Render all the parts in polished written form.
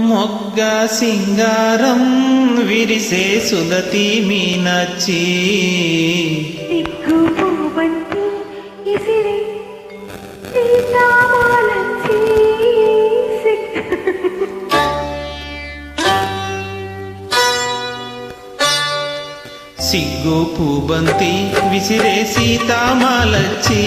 మొగ్గ సింగారం విరిసే సుదతి మీనాచి సిగ్గు పూబంతి విసిరే సీతామాలచ్చి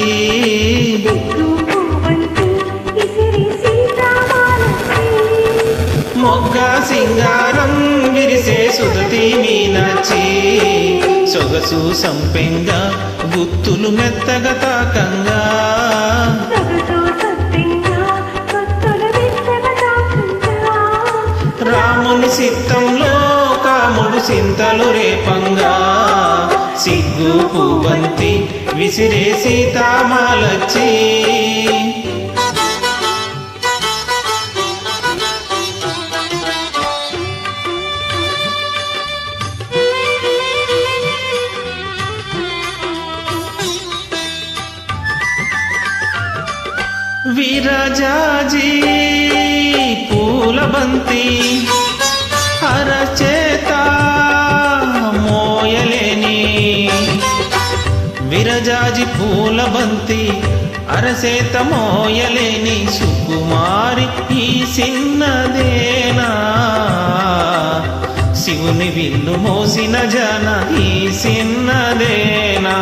మొగ్గ సింగారం విరిసే సుదతి మీనాచి సొగసు సంపెంగ గుత్తులు మెత్తగా తాకంగా రాముని సిత్తంలో కాముడు సింతలు రేపంగా సిగ్గు పూబంతి విసిరే సీతామాలచ్చి విరజాజి పూలబంతి అరచేత మోయలేని విరజాజి పూలబంతి అరచేత మోయలేని సుకుమారి ఈ సిన్నదేనా శివుని విల్లు మోసిన జన ఈ సిన్నదేనా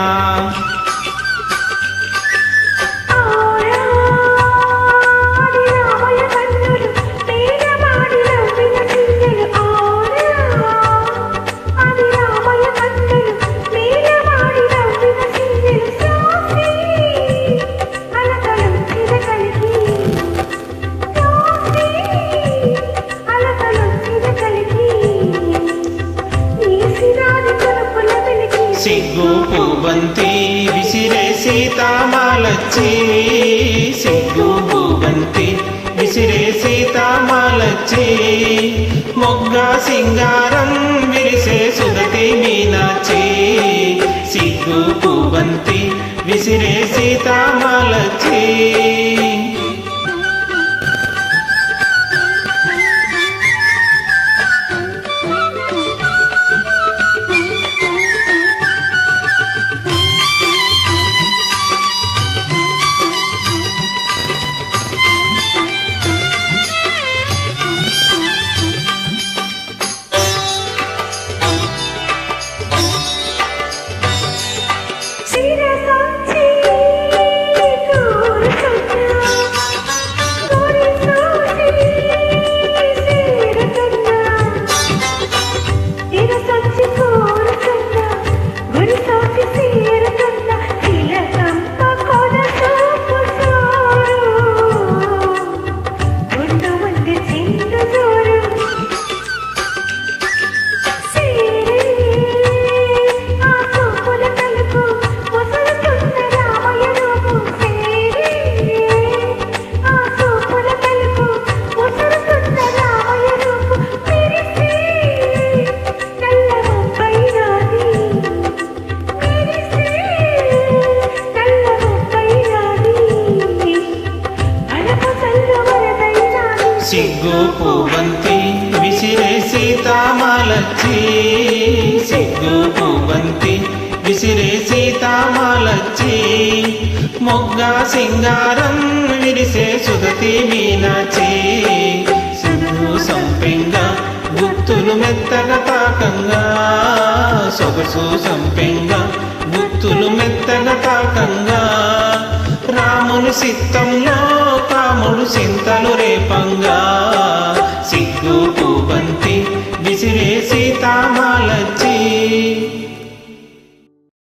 సిగ్గు పూబంతి విసిరే సీతామాలచ్చి సిగ్గు పూబంతి విసిరే సీతామాలచ్చి మొగ్గ సింగారం విరిసే సుదతి మీనాచి సిగ్గు పూబంతి విసిరే సీతామాలచ్చి సిగ్గు పూబంతి విసిరే సీతామాలచ్చి సిగ్గు పూబంతి విసిరే సీతామాలచ్చి మొగ్గ సింగారం విరిసే సుదతి మీనాచి సిగ్గు సంపెంగ గుత్తులు మెత్తగా తాకంగా సొగసు సంపెంగ గుత్తులు మెత్తగా తాకంగా రాముని సిత్తంలో కాముడు సింతలు రేపంగా